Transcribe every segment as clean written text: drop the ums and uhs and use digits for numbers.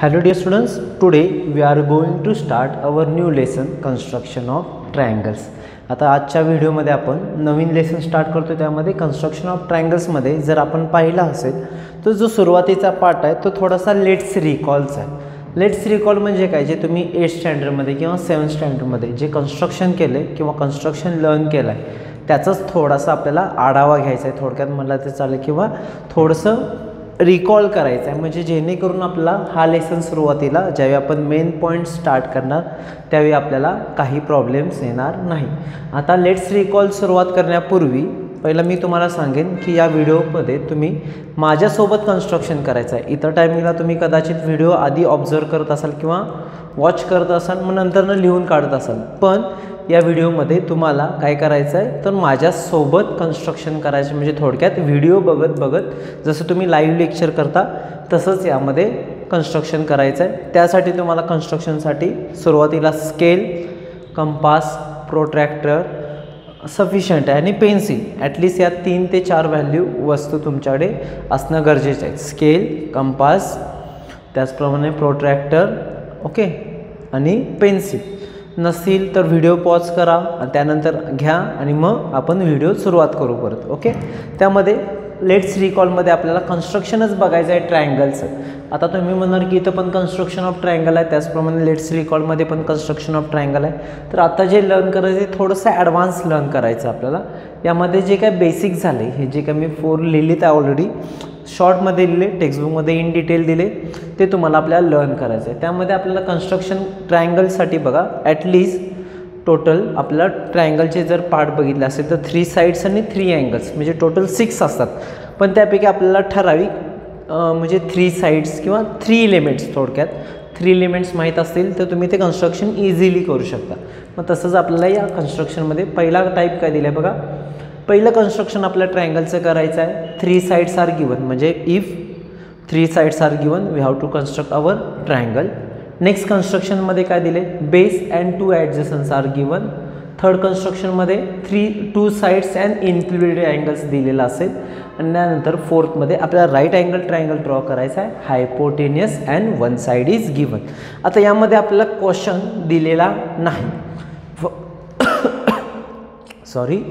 Hello dear students, today we are going to start our new lesson construction of triangles. आता आजच्या व्हिडिओमध्ये आपण नवीन lesson start करतो त्यामध्ये कन्स्ट्रक्शन ऑफ ट्रायंगल्समध्ये जर आपण पाहिला असेल तर जो सुरुवातीचा पार्ट आहे तो थोडासा लेट्स रिकॉलचा आहे। लेट्स रिकॉल म्हणजे काय, जे तुम्ही 8th स्टँडर्डमध्ये किंवा 7th स्टँडर्डमध्ये जे कन्स्ट्रक्शन केले किंवा कन्स्ट्रक्शन लर्न केलं आहे त्याचाच थोडासा आपल्याला आढावा घ्यायचा आहे, थोडक्यात म्हणलं तर चालेल, किंवा थोडंसं रिकॉल करायचं आहे, म्हणजे जेणेकरून आपला हा लेसन सुरुवातीला ज्यावेळी आपण मेन पॉईंट स्टार्ट करणार त्यावेळी आपल्याला काही प्रॉब्लेम्स येणार नाही। आता लेट्स रिकॉल सुरुवात करण्यापूर्वी पहिलं मी तुम्हाला सांगेन की या व्हिडिओमध्ये तुम्ही माझ्यासोबत कन्स्ट्रक्शन करायचं आहे। इतर टायमिंगला तुम्ही कदाचित व्हिडिओ आधी ऑब्झर्व करत असाल किंवा वॉच करत असाल, मग नंतरनं लिहून काढत असाल, पण या व्हिडिओमध्ये तुम्हाला काय करायचं आहे तर माझ्यासोबत कन्स्ट्रक्शन करायचं, म्हणजे थोडक्यात व्हिडिओ बघत जसं तुम्ही लाईव्ह लेक्चर करता तसंच यामध्ये कन्स्ट्रक्शन करायचं आहे। त्यासाठी तुम्हाला कन्स्ट्रक्शनसाठी सुरुवातीला स्केल, कंपास, प्रोट्रॅक्टर सफिशियंट आहे आणि पेन्सिल, ॲटलिस्ट या 3 ते 4 व्हॅल्यू वस्तू तुमच्याकडे असणं गरजेचं आहे। स्केल, कंपास, त्याचप्रमाणे प्रोट्रॅक्टर, ओके, आणि पेन्सिल। नसेल तर व्हिडिओ पॉज करा आणि त्यानंतर घ्या आणि मग आपण व्हिडिओ सुरुवात करू परत, ओके। त्यामध्ये लेट्स रिकॉलमध्ये आपल्याला कन्स्ट्रक्शनच बघायचं आहे ट्रायंगलचं। आता तुम्ही म्हणणार की इथं पण कन्स्ट्रक्शन ऑफ ट्रायंगल आहे, त्याचप्रमाणे लेट्स रिकॉलमध्ये पण कन्स्ट्रक्शन ऑफ ट्रायंगल आहे। तर आता जे लर्न करायचं आहे थोडंसं ॲडव्हान्स लर्न करायचं आपल्याला। यामध्ये जे काय बेसिक झाले, हे जे काय मी 4 लिहिलेत ऑलरेडी, शॉर्टमध्ये लिहिले, टेक्स्टबुकमध्ये इन डिटेल दिले, ते तुम्हाला आपल्याला लर्न करायचं आहे। त्यामध्ये आपल्याला कन्स्ट्रक्शन ट्रायंगलसाठी बघा ॲटलिस्ट टोटल आपल्याला ट्रायंगलचे जर पार्ट बघितले असेल तर 3 साईड्स आणि 3 अँगल्स म्हणजे टोटल 6 असतात, पण त्यापैकी आपल्याला ठराविक म्हणजे 3 साईड्स किंवा 3 एलिमेंट्स, थोडक्यात 3 एलिमेंट्स माहीत असतील तर तुम्ही ते कन्स्ट्रक्शन इझिली करू शकता। मग तसंच आपल्याला या कन्स्ट्रक्शनमध्ये पहिला टाईप काय दिला आहे बघा, पहिलं कन्स्ट्रक्शन आपल्या ट्रायंगलचं करायचं आहे। 3 साईड्स आर गिवन, म्हणजे if 3 sides are given we have to construct our triangle. Next कन्स्ट्रक्शनमध्ये काय दिले, base and 2 adjacents are given. Third कन्स्ट्रक्शनमध्ये 2 साईड्स अँड इन्क्लुडेड अँगल्स दिलेला असेल आणि त्यानंतर फोर्थमध्ये आपल्याला राईट अँगल ट्रायंगल ड्रॉ करायचा आहे, hypotenuse and 1 side is given. आता यामध्ये आपल्याला क्वेश्चन दिलेला नाही, सॉरी,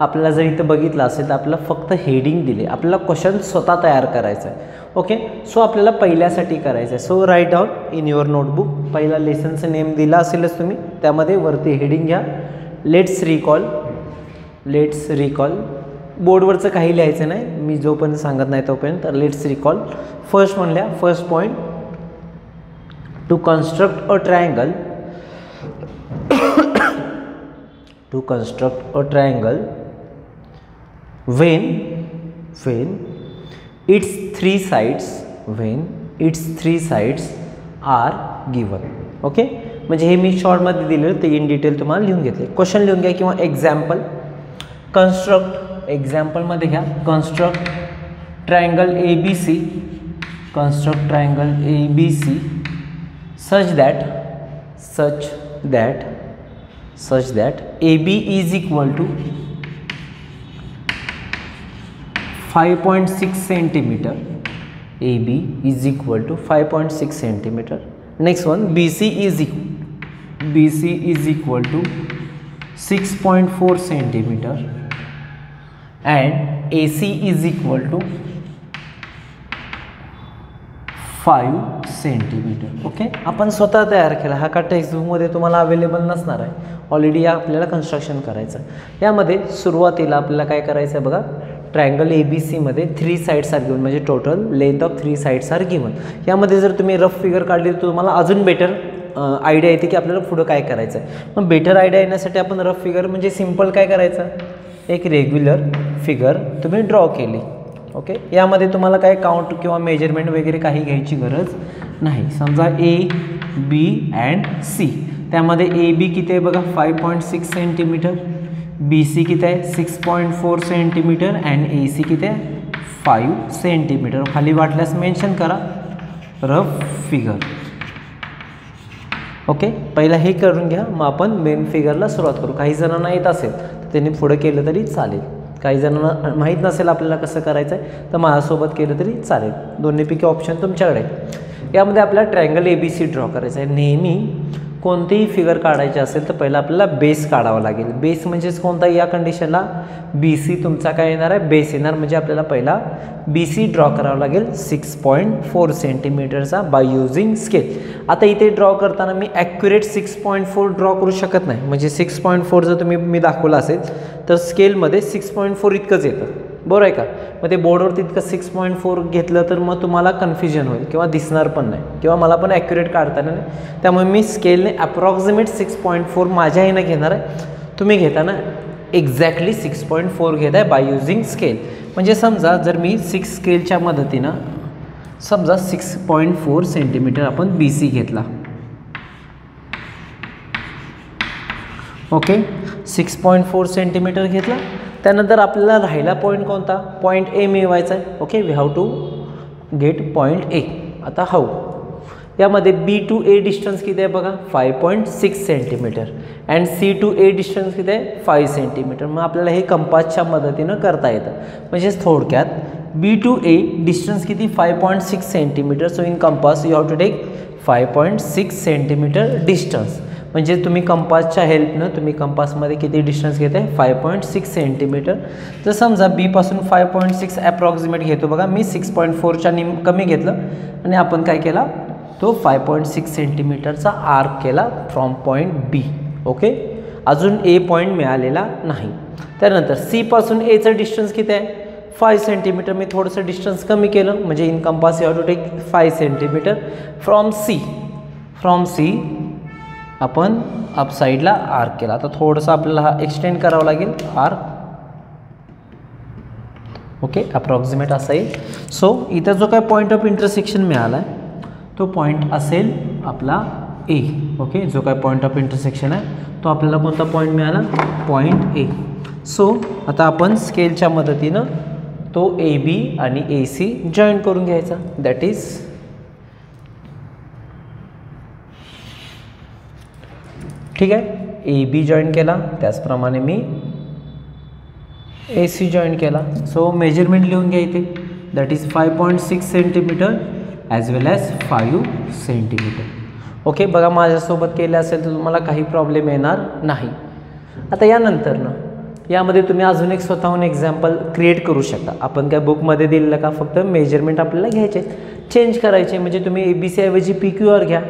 आपल्याला जर इथं बघितलं असेल तर आपल्याला फक्त हेडिंग दिले, आपल्याला क्वेश्चन स्वतः तयार करायचं आहे, ओके। सो आपल्याला पहिल्यासाठी करायचं आहे, so right down in your notebook, पहिला लेसनचं नेम दिला असेलच तुम्ही, त्यामध्ये वरती हेडिंग घ्या लेट्स रिकॉल। लेट्स रिकॉल बोर्डवरचं काही लिहायचं नाही, मी जोपर्यंत सांगत नाही तोपर्यंत। तर लेट्स रिकॉल फर्स्ट म्हणल्या, first point, to construct a triangle, to construct a triangle when its 3 sides are given, okay. म्हणजे हे मी शॉर्टमध्ये दिलेलं ते इन डिटेल तुम्हाला लिहून घेतले। क्वेश्चन लिहून घ्या किंवा एक्झाम्पल, कन्स्ट्रक्ट, एक्झाम्पलमध्ये घ्या, construct triangle ABC, construct triangle ABC such that AB is equal to 5.6 centimeter, AB is equal to 5.6 centimeter. Next one, BC is equal to 6.4 centimeter and AC is equal to 5 centimeter, okay. आपण स्वतः तयार केला, हा का टेक्स्टबुकमध्ये तुम्हाला available नसणार आहे, already आपल्याला कन्स्ट्रक्शन करायचं आहे। यामध्ये सुरुवातीला आपल्याला काय करायचं आहे बघा, ट्रायंगल ABC मध्ये 3 साईड्स आर गिवन, म्हणजे total length of 3 sides are given. यामध्ये जर तुम्ही रफ फिगर काढली तर तुम्हाला अजून बेटर आयडिया येते की आपल्याला पुढं काय करायचं आहे। मग बेटर आयडिया येण्यासाठी आपण रफ फिगर म्हणजे सिम्पल काय करायचं, एक रेग्युलर फिगर तुम्ही ड्रॉ केली, ओके। यामध्ये तुम्हाला काय काउंट किंवा मेजरमेंट वगैरे काही घ्यायची गरज नाही। समजा AB अँड C, त्यामध्ये AB किती आहे बघा 5.6 सेंटीमीटर, BC किती आहे 6.4 सेंटीमीटर अँड AC किती आहे 5 सेंटीमीटर। खाली वाटल्यास मेन्शन करा रफ फिगर, ओके। पहिला हे करून घ्या, मग आपण मेन फिगरला सुरुवात करू। काही जणांना येत असेल तर त्यांनी पुढे केलं तरी चालेल, काही जणांना माहीत नसेल आपल्याला कसं करायचं आहे तर माझ्यासोबत केलं तरी चालेल, दोन्हीपैकी ऑप्शन तुमच्याकडे आहे। यामध्ये आपल्याला ट्रायंगल ABC ड्रॉ करायचा आहे. नेहमी कोणतेही फिगर काढायचे असेल तर पहिला आपल्याला बेस काढावा लागेल. बेस म्हणजेच कोणता, या कंडिशनला BC तुमचा काय येणार आहे, बेस येणार. म्हणजे आपल्याला पहिला BC ड्रॉ करावा लागेल 6.4 सेंटीमीटरचा बाय युजिंग स्केल. आता इथे ड्रॉ करताना मी ॲक्युरेट 6.4 ड्रॉ करू शकत नाही. म्हणजे 6.4 जर मी दाखवलं असेल तर स्केलमध्ये 6.4 इतकंच येतं, बरोबर आहे का. मग ते बोर्डवरती इतकं 6.4 घेतलं तर मग तुम्हाला कन्फ्युजन होईल किंवा दिसणार पण नाही किंवा मला पण ॲक्युरेट काढताना नाही. त्यामुळे मी स्केलने अप्रॉक्सिमेट 6.4 माझ्या ह्यानं घेणार आहे. तुम्ही घेताना एक्झॅक्टली 6.4 घेत आहे बाय युजिंग स्केल. म्हणजे समजा जर मी 6 स्केलच्या मदतीनं समजा 6.4 सेंटीमीटर आपण BC घेतला. ओके, 6.4 सेंटीमीटर घेतला. त्यानंतर आपल्याला राहिला पॉईंट कोणता, पॉईंट A मिळवायचा आहे. Okay, we have to get point A. आता हाऊ, यामध्ये B to A डिस्टन्स किती आहे बघा, 5.6 centimetre and C to A distance किती आहे, 5 सेंटीमीटर. मग आपल्याला हे कंपासच्या मदतीनं करता येतं. म्हणजेच थोडक्यात B to A डिस्टन्स किती, 5.6 centimetre. So in compass you have to take 5.6 centimetre distance. म्हणजे तुम्ही कंपासच्या हेल्पनं तुम्ही कंपासमध्ये किती डिस्टन्स घेत आहे, 5.6 सेंटीमीटर. जर समजा B पासून 5.6 ॲप्रॉक्सिमेट घेतो बघा, मी 6.4च्या कमी घेतलं आणि आपण काय केला, तो 5.6 सेंटीमीटरचा आर्क केला फ्रॉम पॉईंट B. ओके, अजून A पॉईंट मिळालेला नाही. त्यानंतर C पासून Aचं डिस्टन्स किती आहे, 5 सेंटीमीटर. मी थोडंसं डिस्टन्स कमी केलं. म्हणजे in compass you have to take 5 centimetre from C आपण अप साईडला आर्क केला. आता थोडंसं आपल्याला हा एक्सटेंड करावं लागेल आर्क. ओके, अप्रॉक्सिमेट असा येईल. सो इथं जो काय पॉईंट ऑफ इंटरसेक्शन मिळाला आहे तो पॉईंट असेल आपला A. ओके, जो काय पॉईंट ऑफ इंटरसेक्शन आहे तो आपल्याला कोणता पॉईंट मिळाला, पॉईंट A. सो आता आपण स्केलच्या मदतीनं तो AB आणि AC जॉईन करून घ्यायचा. दॅट इज ठीक आहे, AB जॉईन केला, त्याचप्रमाणे मी AC जॉईन केला. सो मेजरमेंट लिहून घ्या इथे. That is 5.6 centimetre as well as 5 centimetre. Okay, बघा माझ्यासोबत केलं असेल तर तुम्हाला काही प्रॉब्लेम येणार नाही. आता यामध्ये तुम्ही अजून एक स्वतःहून एक्झाम्पल क्रिएट करू शकता. आपण काय बुकमध्ये दिलेलं का, फक्त मेजरमेंट आपल्याला घ्यायचे, चेंज करायचे. म्हणजे तुम्ही ABC ऐवजी PQR घ्या.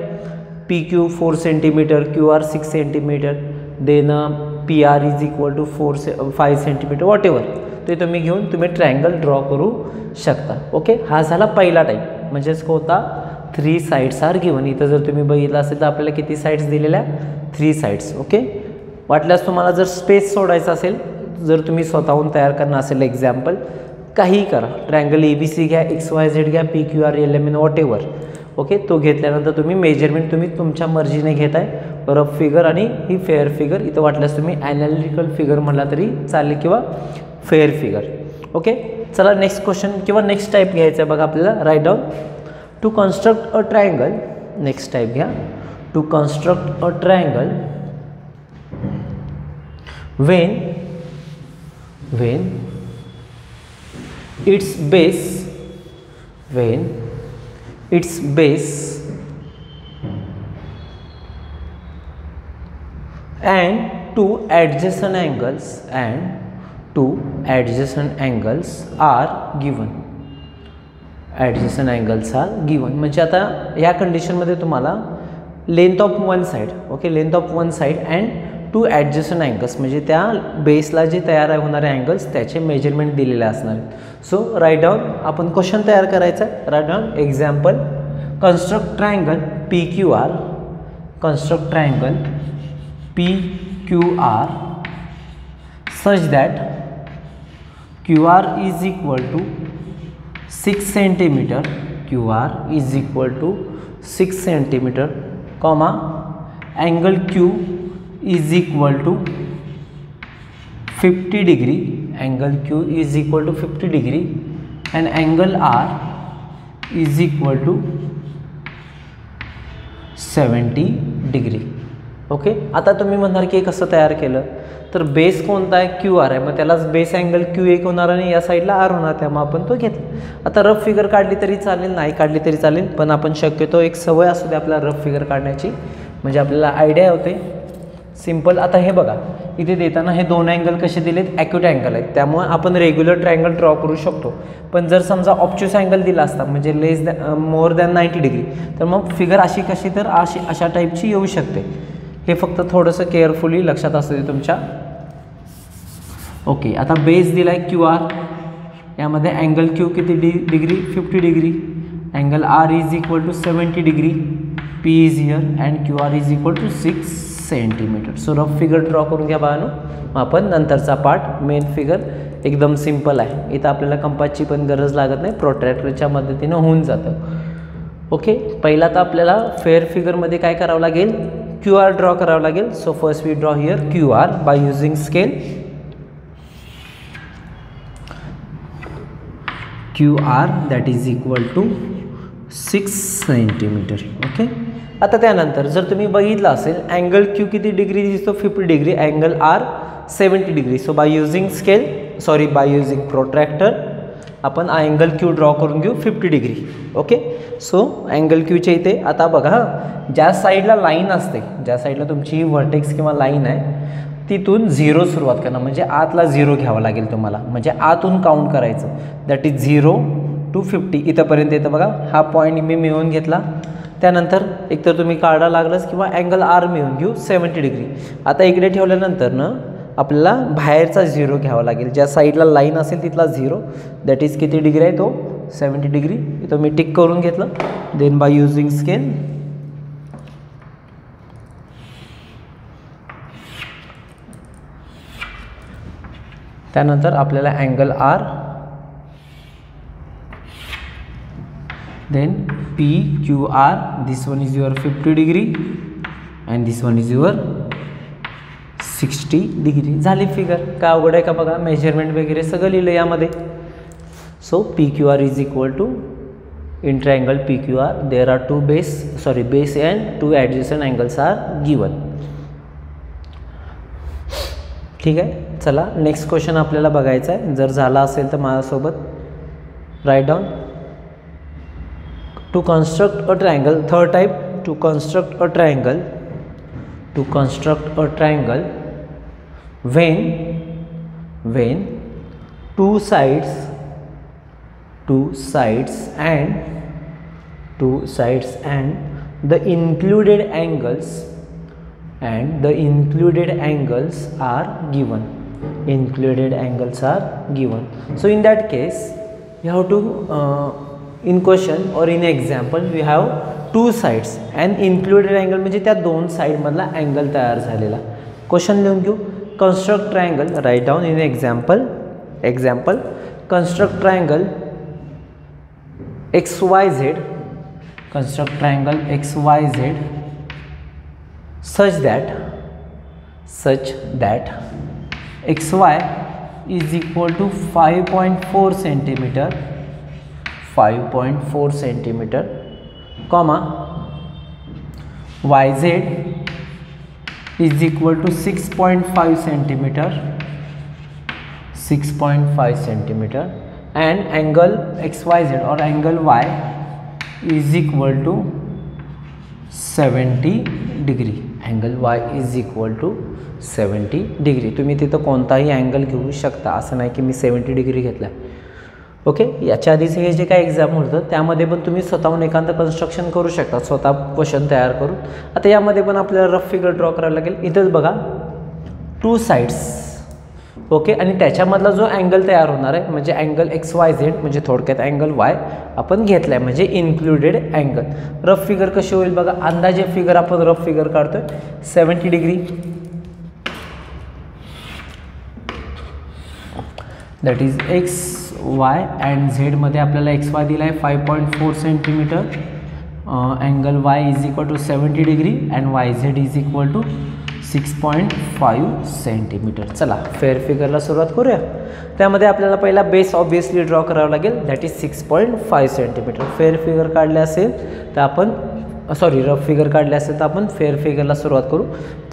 PQ 4 centimetre, QR 6 centimetre, then PR is equal to 5 centimetre, whatever ते तुम्ही घेऊन तुम्ही ट्रायंगल ड्रॉ करू शकता. ओके, हा झाला पहिला टाईप. म्हणजेच कोणता, 3 साईड्स आर गिवन. इथं जर तुम्ही बघितलं असेल तर आपल्याला किती साईड्स दिलेल्या, 3 साईड्स. ओके, वाटल्यास तुम्हाला जर स्पेस सोडायचा असेल, जर तुम्ही स्वतःहून तयार करणार असेल एक्झाम्पल, काहीही करा. ट्रायंगल ABC घ्या, XYZ घ्या, PQR LMN what ever. Okay, तो घेतल्यानंतर तुम्ही मेजरमेंट तुम्ही तुमच्या मर्जीने घेताय. रफ फिगर आणि ही फेअर फिगर. इथं वाटल्यास तुम्ही ॲनालिटिकल फिगर म्हटला तरी चालेल किंवा फेअर फिगर. ओके, चला नेक्स्ट क्वेश्चन किंवा नेक्स्ट टाईप घ्यायचा आहे बघा आपल्याला. Write down to construct a triangle. Next type घ्या, to construct a triangle when its base and two adjacent angles are given. म्हणजे आता या कंडिशनमध्ये तुम्हाला length of one side, okay, length of one side and 2 adjacent angles, म्हणजे त्या बेसला जे तयार होणारे अँगल्स त्याचे मेजरमेंट दिलेले असणार आहेत. सो राईट डाऊन आपण क्वेश्चन तयार करायचा आहे. Right down example, construct triangle PQR, construct triangle PQR such that QR is equal to 6 centimeter, QR is equal to 6 centimeter, comma, angle Q is equal to 50 degree, angle Q is equal to 50 degree, and angle R is equal to 70 degree. Okay, आता तुम्ही म्हणणार की कसं तयार केलं, तर base कोणता आहे, क्यू आर आहे, मग त्यालाच बेस अँगल Q1 होणार आणि या साईडला R होणार, त्यामुळे आपण तो घेतला. आता रफ फिगर काढली तरी चालेल, नाही काढली तरी चालेल, पण आपण शक्यतो एक सवय असू दे आपल्याला रफ फिगर काढण्याची, म्हणजे आपल्याला आयडिया होते सिम्पल. आता हे बघा इथे देताना हे दोन अँगल कसे दिलेत, ॲक्यूट अँगल आहेत, त्यामुळे आपण रेग्युलर ट्रायंगल ड्रॉ करू शकतो. पण जर समजा ऑब्च्युस अँगल दिला असता म्हणजे मोर दॅन 90 डिग्री, तर मग फिगर अशी कशी तर अशा टाईपची येऊ शकते. हे फक्त थोडंसं केअरफुली लक्षात असू दे तुमच्या. ओके, आता बेस दिला आहे QR, यामध्ये अँगल Q किती degree, 50 degree, angle R is equal to 70 degree, P is here and QR is equal to 6 centimetre. So rough figure draw करून घ्या बाळांनो. आपण नंतरचा पार्ट मेन फिगर एकदम सिम्पल आहे, इथं आपल्याला कंपासची पण गरज लागत नाही, प्रोट्रॅक्टरच्या मदतीनं होऊन जातं. ओके, पहिला तर आपल्याला फेअर फिगरमध्ये काय करावं लागेल, QR ड्रॉ करावं लागेल. So first we draw here QR by using scale. QR that is equal to 6 centimetre. Okay, आता त्यानंतर जर तुम्ही बघितलं असेल अँगल Q किती डिग्री दिसतो, 50 degree, angle R 70 degree. So by using scale, sorry by using protractor आपण angle Q draw करून घेऊ 50 डिग्री. ओके, सो अँगल Qच्या इथे आता बघा ज्या साईडला लाईन असते, ज्या साईडला तुमची व्हर्टेक्स किंवा लाईन आहे तिथून 0 सुरुवात करणं, म्हणजे आतला 0 घ्यावा लागेल तुम्हाला, म्हणजे आतून काउंट करायचं. दॅट इज 0 to 50 इथंपर्यंत येतं बघा. हा पॉईंट मी मिळवून घेतला, त्यानंतर एकतर तुम्ही काढा लागलंच किंवा अँगल R मिळवून घेऊ 70 डिग्री. आता इकडे ठेवल्यानंतर ना आपल्याला बाहेरचा 0 घ्यावा लागेल, ज्या साईडला लाईन असेल तिथला 0, दॅट इज किती डिग्री आहे तो 70 डिग्री. इथं मी टिक करून घेतलं. देन बाय युझिंग स्केल त्यानंतर आपल्याला angle R, then PQR, this one is your 50 degree and this one is your 60 degree. झाली फिगर. काय अवघड आहे का बघा, मेजरमेंट वगैरे सगळं लिहिलं यामध्ये. So PQR is equal to in triangle PQR there are base and 2 adjacent angles are given. ठीक आहे, चला नेक्स्ट क्वेश्चन आपल्याला बघायचा आहे. जर झाला असेल तर माझ्यासोबत right down. To construct a triangle, third type, to construct a triangle when two sides and the included angles are given. So in that case you have to in question or in example we have two sides and included angle म्हणजे त्या दोन side मधला angle तयार झालेला. Question लिहून घेऊ. construct triangle, write down in example construct triangle XYZ, construct triangle XYZ such that XY is equal to 5.4 centimeter, comma YZ is equal to 6.5 centimeter, and angle XYZ or angle Y is equal to 70 degree. Angle Y is equal to 70 degree. तुम्ही तिथं कोणताही angle घेऊ शकता, असं नाही की मी 70 degree घेतला. Okay, याच्या आधीच हे जे काय एक्झाम होतं त्यामध्ये पण तुम्ही स्वतःहून एखादं कन्स्ट्रक्शन करू शकता, स्वतः क्वेश्चन तयार करून. आता यामध्ये पण आपल्याला रफ फिगर ड्रॉ करायला लागेल. इथंच बघा 2 साइड्स. ओके, आणि त्याच्यामधला जो अँगल तयार होणार आहे म्हणजे अँगल XYZ म्हणजे थोडक्यात अँगल Y आपण घेतला आहे, म्हणजे इन्क्लुडेड अँगल. रफ फिगर कशी होईल बघा. अंदाजे फिगर आपण रफ फिगर काढतोय 70 degree, that is XY and Z मध्ये आपल्याला XY दिला आहे 5.4 सेंटीमीटर, angle Y is equal to 70 degree and YZ is equal to 6.5 centimetre. चला फेअर फिगरला सुरुवात करूया. त्यामध्ये आपल्याला पहिला बेस ऑब्वियसली ड्रॉ करावा लागेल, that is 6.5 centimetre. Fair figure काढले असेल तर आपण सॉरी रफ फिगर काढले असेल तर आपण फेअर फिगरला सुरुवात करू.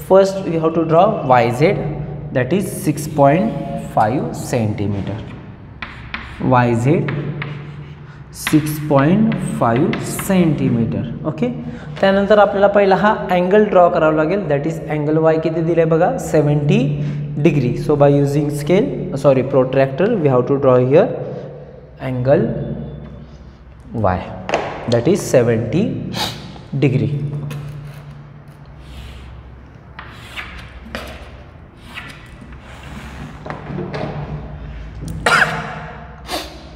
First we have to draw YZ that is 6.5 centimetre. YZ 6.5 centimetre. Okay. त्यानंतर आपल्याला पहिला हा अँगल ड्रॉ करावा लागेल. दॅट इज अँगल Y किती दिले बघा 70 degree. So by using scale sorry protractor we have to draw here angle Y that is 70 degree.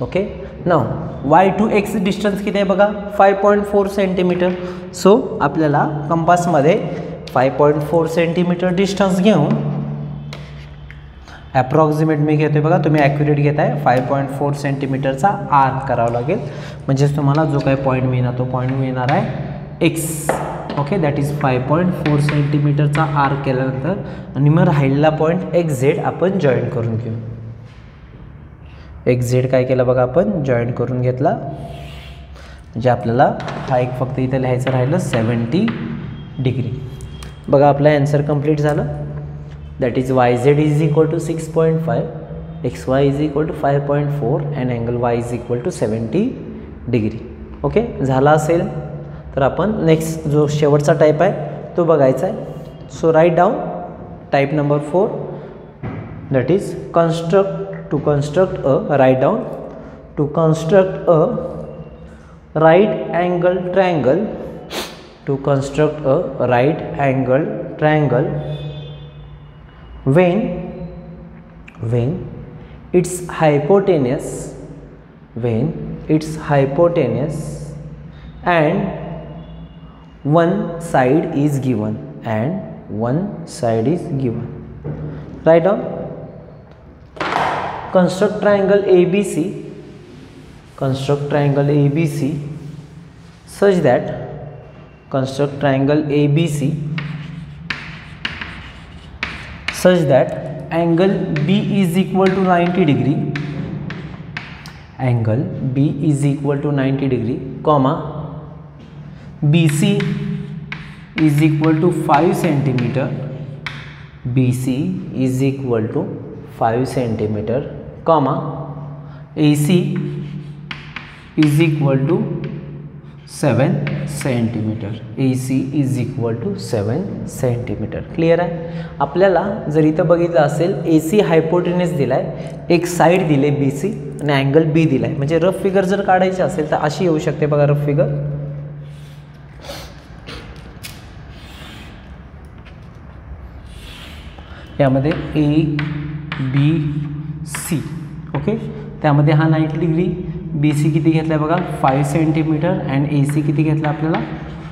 Okay, now y to x distance किती आहे बघा 5.4 सेंटीमीटर. सो आपल्याला कंपासमध्ये 5.4 सेंटीमीटर डिस्टन्स घेऊन approximate मी घेतोय बघा, तुम्ही ॲक्युरेट घेताय 5.4 सेंटीमीटरचा आर्क करावा लागेल. म्हणजेच तुम्हाला जो काही पॉईंट मिळणार तो पॉईंट मिळणार आहे x. ओके, दॅट इज 5.4 सेंटीमीटरचा आर्क केल्यानंतर आणि मग राहिलेला पॉईंट XZ आपण जॉईन करून घेऊ. XZ काय केलं बघा आपण जॉईन करून घेतला. म्हणजे आपल्याला हा एक फक्त इथं लिहायचं राहिलं 70 डिग्री. बघा आपला ॲन्सर कंप्लीट झालं. That is YZ is equal to 6.5, XY is equal to 5.4 and angle Y is equal to 70 degree. Okay, झाला असेल तर आपण नेक्स्ट जो शेवटचा टाईप आहे तो बघायचा आहे. So right down type number 4 that is to construct a right down to construct a right angle triangle to construct a right angle triangle when its hypotenuse and one side is given write down construct triangle ABC such that angle B is equal to 90 degree, comma BC is equal to 5 centimeter, comma AC is equal to 7 centimetre. AC is equal to 7 centimetre. Clear आहे. आपल्याला जर इथं बघितलं असेल AC हायपोटेन्यूस दिला आहे, एक side दिले BC आणि अँगल B दिला आहे. म्हणजे रफ फिगर जर काढायची असेल तर अशी येऊ शकते बघा रफ फिगर. यामध्ये ABC. ओके, त्यामध्ये हा 90 डिग्री, BC किती घेतला बघा 5 सेंटीमीटर अँड AC किती घेतला आपल्याला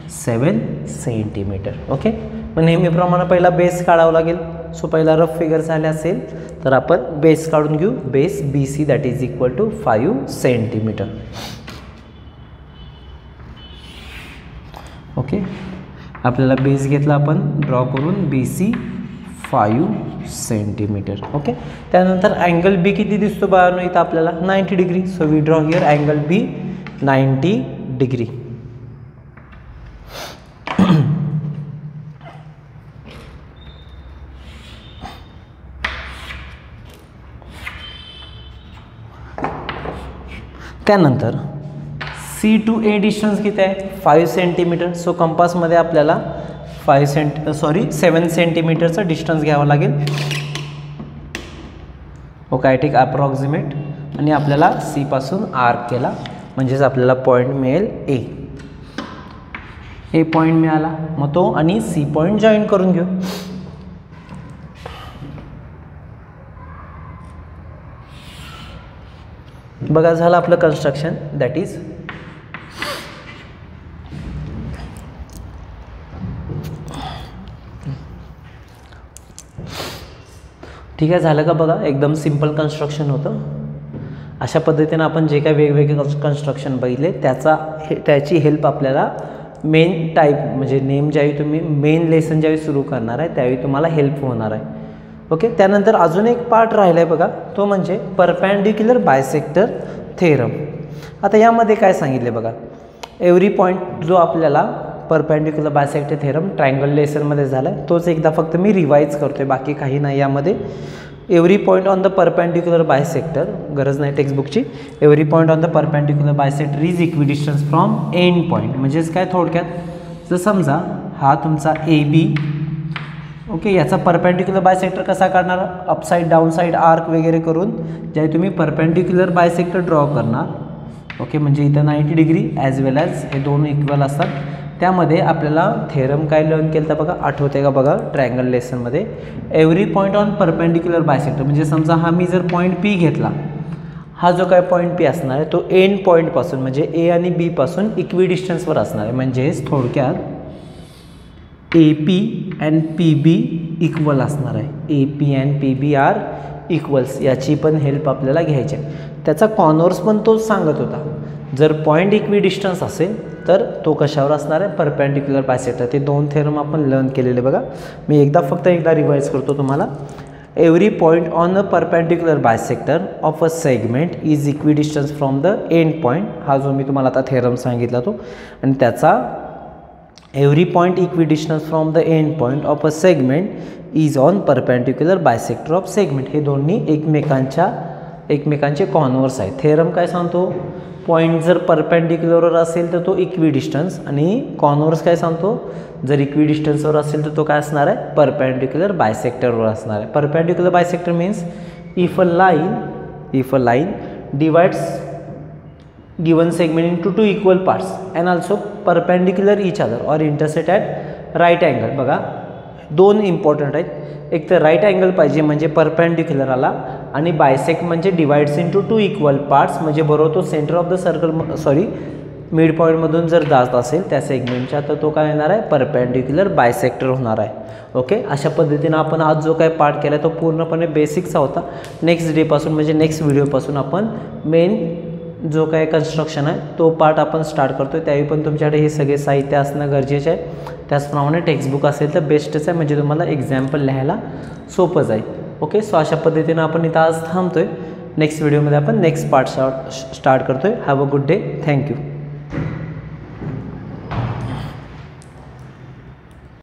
7 सेंटीमीटर. ओके, मग नेहमीप्रमाणे पहिला बेस काढावा लागेल. सो पहिला रफ फिगर झाले असेल तर आपण बेस काढून घेऊ. Base BC that is equal to 5 centimetre. Okay, आपल्याला बेस घेतला आपण ड्रॉ करून BC 5 सेंटीमीटर. ओके, त्यानंतर अँगल B किती दिसतो बाळांनो इथं आपल्याला 90 degree. So we draw here angle B 90 degree. त्यानंतर C to A डिस्टन्स किती आहे 5 सेंटीमीटर. सो कंपासमध्ये आपल्याला 7 सेंटीमीटरचा डिस्टन्स घ्यावा लागेल. ओके, आय टेक अप्रॉक्सिमेट आणि आपल्याला C पासून आर्क केला म्हणजेच आपल्याला पॉईंट मिळेल A पॉईंट मिळाला. मग तो आणि C पॉईंट जॉईन करून घेऊ. बघा झालं आपलं कन्स्ट्रक्शन. दॅट इज ठीक आहे. झालं का बघा, एकदम सिंपल कन्स्ट्रक्शन होतं. अशा पद्धतीने आपण जे काही वेगवेगळे कन्स्ट्रक्शन बघितले त्याची हेल्प आपल्याला मेन टाईप म्हणजे नेम ज्यावेळी तुम्ही मेन लेसन ज्यावेळी सुरू करणार आहे त्यावेळी तुम्हाला हेल्प होणार आहे. ओके, त्यानंतर अजून एक पार्ट राहिला आहे बघा, तो म्हणजे परपेंडिक्युलर बायसेक्टर थेरम. आता यामध्ये काय सांगितले बघा, एव्हरी पॉईंट जो आपल्याला परपेंडिक्युलर बायसेक्टर थेरम ट्रायंगल लेसनमध्ये झाला आहे, तोच एकदा फक्त मी रिवाईज करतो आहे, बाकी काही नाही यामध्ये. Every point on the perpendicular bisector, गरज नाही टेक्स्टबुकची. Every point on the perpendicular bisector is equidistance from end point. म्हणजेच काय थोडक्यात, जर समजा हा तुमचा AB, ओके, याचा परपेंडिक्युलर बायसेक्टर कसा काढणार, अपसाईड डाऊन साईड आर्क वगैरे करून जे तुम्ही परपेंडिक्युलर बायसेक्टर ड्रॉ करणार. ओके, म्हणजे इथं 90 डिग्री ॲज वेल ॲज हे दोन इक्वल असतात. त्यामध्ये आपल्याला थेरम काय लर्न केलं तर बघा, आठवते का बघा ट्रायंगल लेसनमध्ये. Every point on perpendicular bisector म्हणजे समजा हा मी जर पॉईंट P घेतला, हा जो काय पॉईंट P असणार आहे तो एंड पॉईंटपासून म्हणजे A आणि B पासून इक्विडिस्टन्सवर असणार आहे. म्हणजेच थोडक्यात AP अँड PB इक्वल असणार आहे. AP and PB are equals. याची पण हेल्प आपल्याला घ्यायची आहे. त्याचा कॉर्नर्स पण तोच सांगत होता, जर पॉईंट इक्विडिस्टन्स असेल तर तो कशावर असणार आहे, परपेंडिक्युलर बायसेक्टर. ते दोन थेरम आपण लर्न केलेले बघा. मी फक्त एकदा रिवाईज करतो तुम्हाला. Every point on a perpendicular bisector of a segment is equidistance from the end point. हा जो मी तुम्हाला आता थेरम सांगितला तो, आणि त्याचा every point equidistance from the end point of a segment is on perpendicular bisector of segment. हे दोन्ही एकमेकांचे कॉर्नर्स आहेत. थेरम काय सांगतो, पॉईंट जर परपेंडिक्युलरवर असेल तर तो इक्विडिस्टन्स, आणि कॉर्नर्स काय सांगतो, जर इक्विडिस्टन्सवर असेल तर तो काय असणार आहे, परपेंडिक्युलर बायसेक्टरवर असणार आहे. Perpendicular bisector means if a line divides given segment into two equal parts and also perpendicular each other or intersect at right angle. बघा दोन इम्पॉर्टंट आहेत, एक तर राईट अँगल पाहिजे म्हणजे परपेंडिक्युलर आला, आणि बायसेक्ट म्हणजे divides into two equal parts म्हणजे बरोबर तो centre of the circle mid पॉईंटमधून जर जात असेल त्या सेगमेंटच्या, तर तो काय येणार आहे, परपेंडिक्युलर बायसेक्टर होणार आहे. ओके, अशा पद्धतीनं आपण आज जो काय पार्ट केला तो पूर्णपणे बेसिकचा होता. नेक्स्ट डेपासून म्हणजे नेक्स्ट व्हिडिओपासून आपण मेन जो काय कन्स्ट्रक्शन आहे तो पार्ट आपण स्टार्ट करतो आहे. त्यावेळी पण तुमच्याकडे हे सगळे साहित्य असणं गरजेचे आहे. त्याचप्रमाणे टेक्स्टबुक असेल तर बेस्टच आहे, म्हणजे तुम्हाला एक्झाम्पल लिहायला सोपं जाईल. ओके, सो अशा पद्धतीनं आपण इथं आज थांबतो आहे. नेक्स्ट व्हिडिओमध्ये आपण नेक्स्ट पार्ट स्टार्ट करतो आहे. Have a good day. Thank you.